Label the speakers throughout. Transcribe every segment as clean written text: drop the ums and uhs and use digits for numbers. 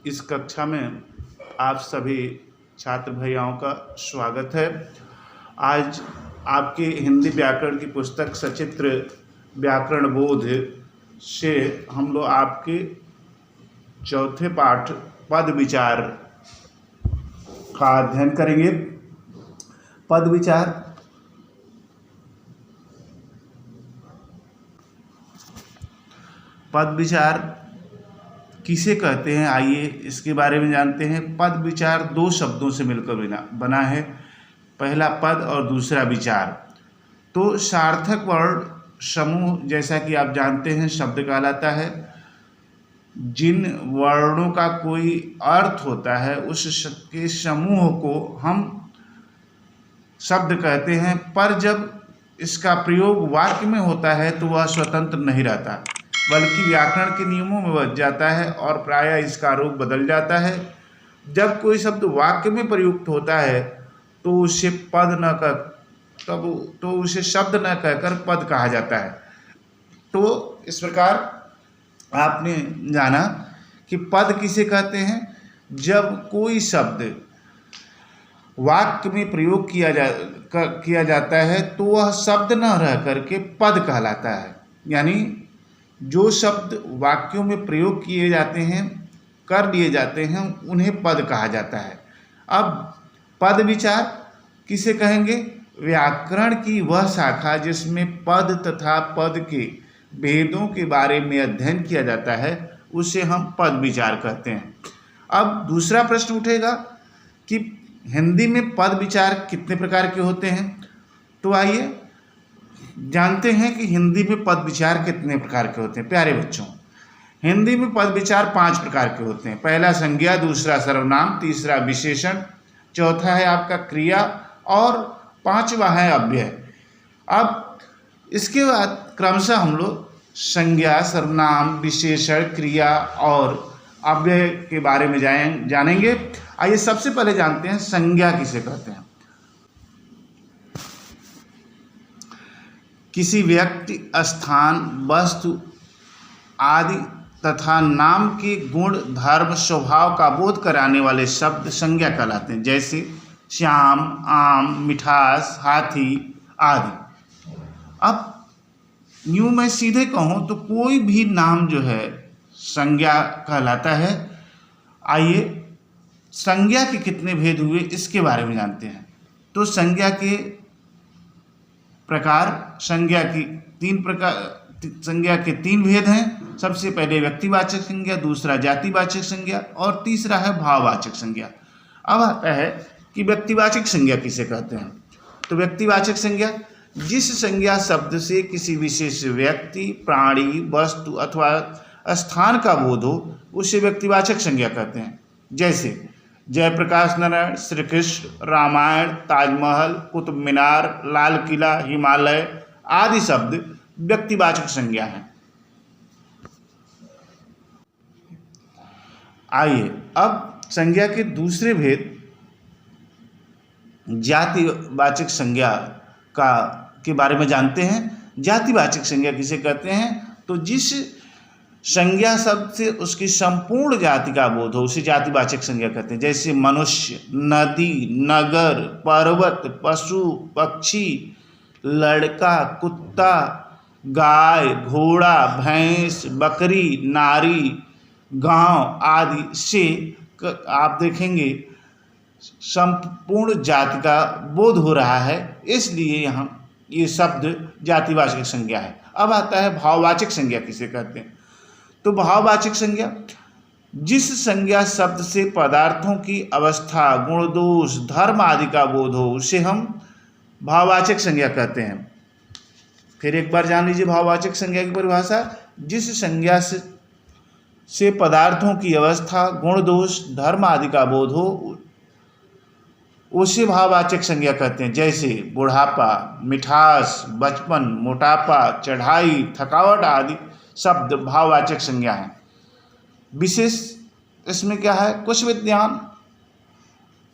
Speaker 1: इस कक्षा में आप सभी छात्र भैयाओं का स्वागत है। आज आपकी हिंदी व्याकरण की पुस्तक सचित्र व्याकरण बोध से हम लोग आपके चौथे पाठ पद विचार का अध्ययन करेंगे। पद विचार किसे कहते हैं, आइए इसके बारे में जानते हैं। पद विचार दो शब्दों से मिलकर बना है, पहला पद और दूसरा विचार। तो सार्थक वर्ण समूह, जैसा कि आप जानते हैं, शब्द कहलाता है। जिन वर्णों का कोई अर्थ होता है उस शब्द के समूह को हम शब्द कहते हैं, पर जब इसका प्रयोग वाक्य में होता है तो वह स्वतंत्र नहीं रहता, बल्कि व्याकरण के नियमों में बच जाता है और प्रायः इसका रूप बदल जाता है। जब कोई शब्द वाक्य में प्रयुक्त होता है तो उसे उसे शब्द न कहकर पद कहा जाता है। तो इस प्रकार आपने जाना कि पद किसे कहते हैं। जब कोई शब्द वाक्य में प्रयोग किया जाता है तो वह शब्द न रह करके पद कहलाता है। यानी जो शब्द वाक्यों में प्रयोग किए जाते हैं, कर लिए जाते हैं, उन्हें पद कहा जाता है। अब पद विचार किसे कहेंगे। व्याकरण की वह शाखा जिसमें पद तथा पद के भेदों के बारे में अध्ययन किया जाता है उसे हम पद विचार कहते हैं। अब दूसरा प्रश्न उठेगा कि हिंदी में पद विचार कितने प्रकार के होते हैं। तो आइए जानते हैं कि हिंदी में पद विचार कितने प्रकार के होते हैं। प्यारे बच्चों, हिंदी में पद विचार 5 प्रकार के होते हैं। पहला संज्ञा, दूसरा सर्वनाम, तीसरा विशेषण, चौथा है आपका क्रिया और पांचवा है अव्यय। अब इसके बाद क्रमशः हम लोग संज्ञा, सर्वनाम, विशेषण, क्रिया और अव्यय के बारे में जानेंगे। आइए सबसे पहले जानते हैं संज्ञा किसे कहते हैं। किसी व्यक्ति, स्थान, वस्तु आदि तथा नाम के गुण, धर्म, स्वभाव का बोध कराने वाले शब्द संज्ञा कहलाते हैं। जैसे श्याम, आम, मिठास, हाथी आदि। अब यूँ मैं सीधे कहूँ तो कोई भी नाम जो है संज्ञा कहलाता है। आइए संज्ञा के कितने भेद हुए इसके बारे में जानते हैं। तो संज्ञा के प्रकार, संज्ञा के 3 भेद हैं। सबसे पहले व्यक्तिवाचक संज्ञा, दूसरा जातिवाचक संज्ञा और तीसरा है भाववाचक संज्ञा। अब आता है कि व्यक्तिवाचक संज्ञा किसे कहते हैं। तो व्यक्तिवाचक संज्ञा जिस संज्ञा शब्द से किसी विशेष व्यक्ति, प्राणी, वस्तु अथवा स्थान का बोध हो उसे व्यक्तिवाचक संज्ञा कहते हैं। जैसे जयप्रकाश नारायण, श्री कृष्ण, रामायण, ताजमहल, कुतुब मीनार, लाल किला, हिमालय आदि शब्द व्यक्तिवाचक संज्ञा हैं। आइए अब संज्ञा के दूसरे भेद जातिवाचक संज्ञा के बारे में जानते हैं। जातिवाचक संज्ञा किसे कहते हैं। तो जिस संज्ञा शब्द से उसकी संपूर्ण जाति का बोध हो उसे जातिवाचक संज्ञा कहते हैं। जैसे मनुष्य, नदी, नगर, पर्वत, पशु, पक्षी, लड़का, कुत्ता, गाय, घोड़ा, भैंस, बकरी, नारी, गांव आदि से आप देखेंगे संपूर्ण जाति का बोध हो रहा है, इसलिए यहाँ ये शब्द जातिवाचक संज्ञा है। अब आता है भाववाचक संज्ञा किसे कहते हैं। तो भाववाचक संज्ञा जिस संज्ञा शब्द से पदार्थों की अवस्था, गुण, दोष, धर्म आदि का बोध हो उसे हम भाववाचक संज्ञा कहते हैं। फिर एक बार जान लीजिए भाववाचक संज्ञा की परिभाषा। जिस संज्ञा से पदार्थों की अवस्था, गुण, दोष, धर्म आदि का बोध हो उसे भाववाचक संज्ञा कहते हैं। जैसे बुढ़ापा, मिठास, बचपन, मोटापा, चढ़ाई, थकावट आदि शब्द भाववाचक संज्ञा है। विशेष इसमें क्या है, कुछ विद्वान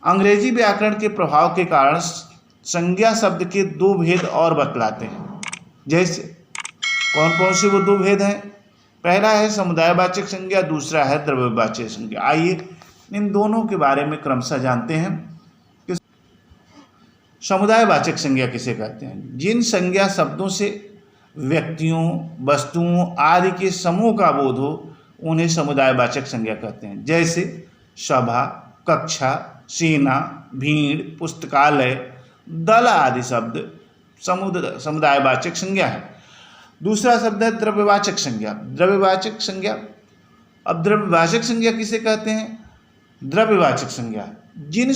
Speaker 1: अंग्रेजी व्याकरण के प्रभाव के कारण संज्ञा शब्द के 2 भेद और बतलाते हैं। जैसे कौन कौन से वो 2 भेद हैं। पहला है समुदायवाचक संज्ञा, दूसरा है द्रव्यवाचक संज्ञा। आइए इन दोनों के बारे में क्रमशः जानते हैं कि समुदायवाचक संज्ञा किसे कहते हैं। जिन संज्ञा शब्दों से व्यक्तियों, वस्तुओं आदि के समूह का बोध हो उन्हें समुदायवाचक संज्ञा कहते हैं। जैसे सभा, कक्षा, सेना, भीड़, पुस्तकालय, दल आदि शब्द समुदायवाचक संज्ञा है। दूसरा शब्द है द्रव्यवाचक संज्ञा। द्रव्यवाचक संज्ञा, अब द्रव्यवाचक संज्ञा किसे कहते हैं? द्रव्यवाचक संज्ञा जिन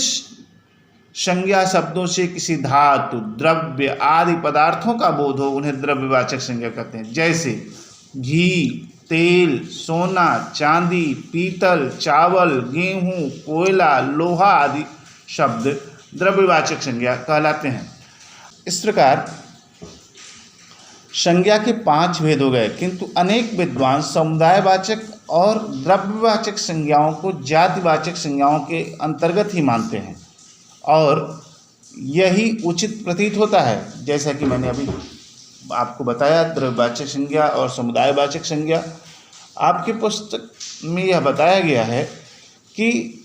Speaker 1: संज्ञा शब्दों से किसी धातु, द्रव्य आदि पदार्थों का बोध हो उन्हें द्रव्यवाचक संज्ञा कहते हैं। जैसे घी, तेल, सोना, चांदी, पीतल, चावल, गेहूं, कोयला, लोहा आदि शब्द द्रव्यवाचक संज्ञा कहलाते हैं। इस प्रकार संज्ञा के 5 भेद हो गए, किंतु अनेक विद्वान समुदायवाचक और द्रव्यवाचक संज्ञाओं को जातिवाचक संज्ञाओं के अंतर्गत ही मानते हैं और यही उचित प्रतीत होता है। जैसा कि मैंने अभी आपको बताया, द्रव्यवाचक संज्ञा और समुदायवाचक संज्ञा। आपकी पुस्तक में यह बताया गया है कि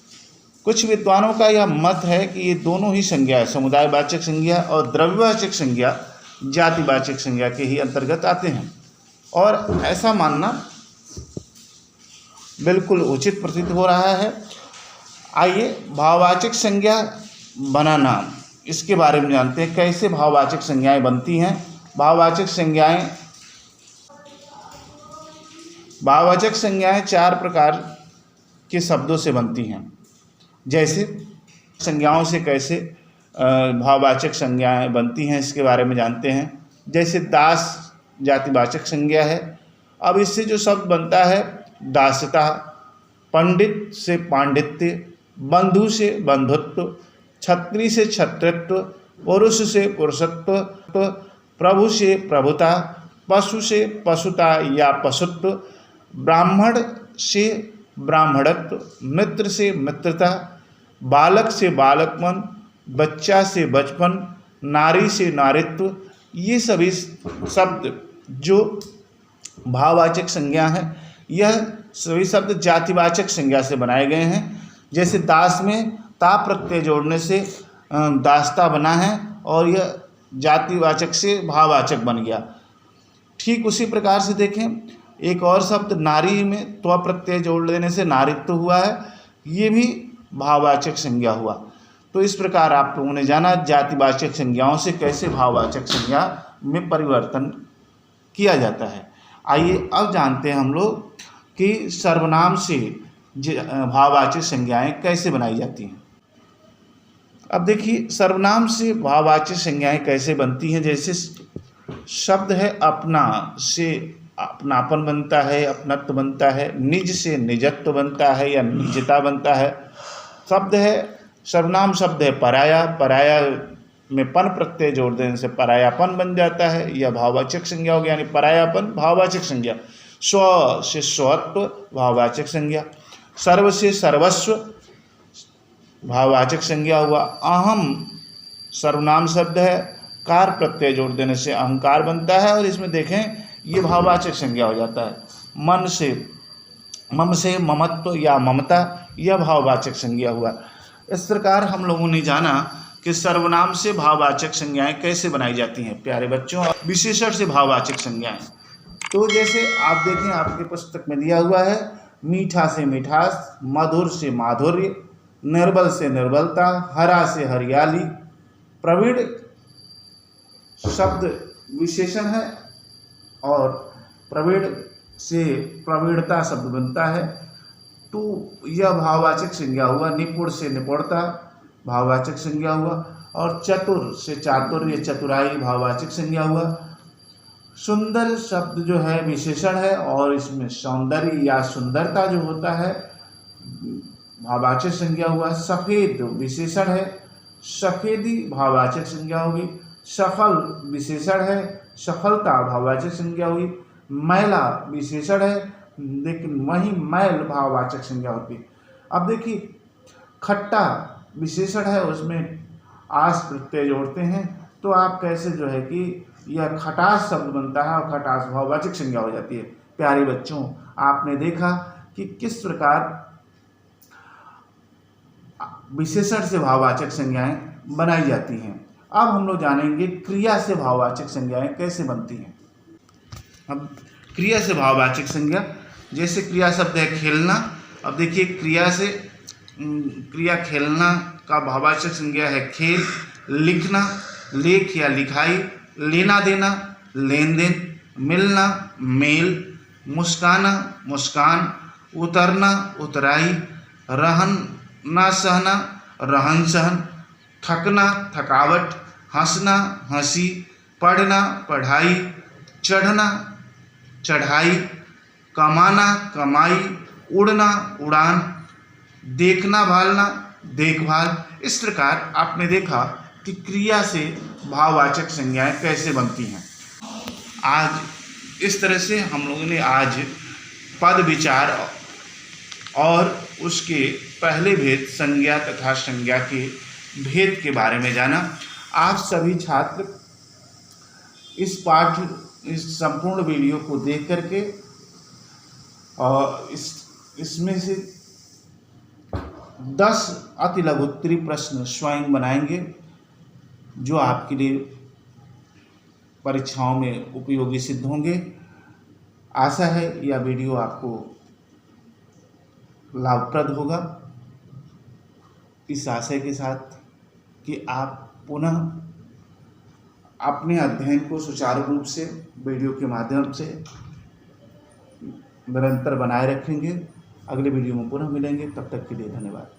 Speaker 1: कुछ विद्वानों का यह मत है कि ये दोनों ही संज्ञा, समुदायवाचक संज्ञा और द्रव्यवाचक संज्ञा, जातिवाचक संज्ञा के ही अंतर्गत आते हैं और ऐसा मानना बिल्कुल उचित प्रतीत हो रहा है। आइए भाववाचक संज्ञा बनाना, इसके बारे में जानते हैं। कैसे भाववाचक संज्ञाएं बनती हैं? भाववाचक संज्ञाएं 4 प्रकार के शब्दों से बनती हैं। जैसे संज्ञाओं से कैसे भाववाचक संज्ञाएं बनती हैं इसके बारे में जानते हैं। जैसे दास जातिवाचक संज्ञा है। अब इससे जो शब्द बनता है दासता, पंडित से पांडित्य, बंधु से बंधुत्व, छत्री से छत्रत्व, पुरुष से पुरुषत्व, प्रभु से प्रभुता, पशु से पशुता या पशुत्व, ब्राह्मण से ब्राह्मणत्व, मित्र से मित्रता, बालक से बालकपन, बच्चा से बचपन, नारी से नारित्व। ये सभी शब्द जो भाववाचक संज्ञा है, यह सभी शब्द जातिवाचक संज्ञा से बनाए गए हैं। जैसे दास में ता प्रत्यय जोड़ने से दास्ता बना है और यह जातिवाचक से भाववाचक बन गया। ठीक उसी प्रकार से देखें, एक और शब्द नारी में त्व प्रत्यय जोड़ देने से नारित्व हुआ है, ये भी भाववाचक संज्ञा हुआ। तो इस प्रकार आप लोगों ने जाना जातिवाचक संज्ञाओं से कैसे भाववाचक संज्ञा में परिवर्तन किया जाता है। आइए अब जानते हैं हम लोग कि सर्वनाम से भाववाचक संज्ञाएं कैसे बनाई जाती हैं। अब देखिए सर्वनाम से भाववाचक संज्ञाएं कैसे बनती हैं। जैसे शब्द है अपना से अपनापन बनता है, अपनत्व बनता है। निज से निजत्व बनता है या निजता बनता है। शब्द है सर्वनाम शब्द है पराया, पराया में पन प्रत्यय जोड़ देने से परायापन बन जाता है, यह भाववाचक संज्ञा हो गया, यानी परायापन भाववाचक संज्ञा। स्व से स्वत्व भाववाचक संज्ञा। सर्व से सर्वस्व भाववाचक संज्ञा हुआ। अहम सर्वनाम शब्द है, कार प्रत्यय जोड़ देने से अहंकार बनता है और इसमें देखें ये भाववाचक संज्ञा हो जाता है। मन से मम से ममत्व या ममता, यह भाववाचक संज्ञा हुआ। इस प्रकार हम लोगों ने जाना कि सर्वनाम से भाववाचक संज्ञाएं कैसे बनाई जाती हैं प्यारे बच्चों। विशेषण से भाववाचक संज्ञाएं, तो जैसे आप देखें आपकी पुस्तक में दिया हुआ है, मीठा से मिठास, मधुर से माधुर्य, निर्बल से निर्बलता, हरा से हरियाली। प्रवीण शब्द विशेषण है और प्रवीण से प्रवीणता शब्द बनता है, तो यह भाववाचक संज्ञा हुआ। निपुण से निपुणता भाववाचक संज्ञा हुआ और चतुर से चातुर्य चतुराई भाववाचक संज्ञा हुआ। सुंदर शब्द जो है विशेषण है और इसमें सौंदर्य या सुंदरता जो होता है भाववाचक संज्ञा हुआ। सफ़ेद विशेषण है, सफ़ेदी भाववाचक संज्ञा होगी। सफल विशेषण है, सफलता भाववाचक संज्ञा हुई। मैला विशेषण है लेकिन वही मैल भाववाचक संज्ञा होती है। अब देखिए खट्टा विशेषण है, उसमें आस प्रत्यय जोड़ते हैं तो आप कैसे जो है कि यह खटास शब्द बनता है और खटास भाववाचक संज्ञा हो जाती है। प्यारे बच्चों, आपने देखा कि किस प्रकार विशेषण से भाववाचक संज्ञाएं बनाई जाती हैं। अब हम लोग जानेंगे क्रिया से भाववाचक संज्ञाएं कैसे बनती हैं। अब क्रिया से भाववाचक संज्ञा, जैसे क्रिया शब्द है खेलना। अब देखिए क्रिया खेलना का भाववाचक संज्ञा है खेल। लिखना, लेख या लिखाई। लेना देना, लेन देन। मिलना, मेल। मुस्काना, मुस्कान। उतरना, उतराई। रहना सहना, रहन सहन। थकना, थकावट। हंसना, हंसी। पढ़ना, पढ़ाई। चढ़ना, चढ़ाई। कमाना, कमाई। उड़ना, उड़ान। देखना भालना, देखभाल। इस प्रकार आपने देखा कि क्रिया से भाववाचक संज्ञाएं कैसे बनती हैं। आज इस तरह से हम लोगों ने आज पद विचार और उसके पहले भेद संज्ञा तथा संज्ञा के भेद के बारे में जाना। आप सभी छात्र इस संपूर्ण वीडियो को देख करके और इसमें से 10 अति लघुत्तरी प्रश्न स्वयं बनाएंगे, जो आपके लिए परीक्षाओं में उपयोगी सिद्ध होंगे। आशा है यह वीडियो आपको लाभप्रद होगा, इस आशय के साथ कि आप पुनः अपने अध्ययन को सुचारू रूप से वीडियो के माध्यम से निरंतर बनाए रखेंगे। अगले वीडियो में पुनः मिलेंगे, तब तक के लिए धन्यवाद।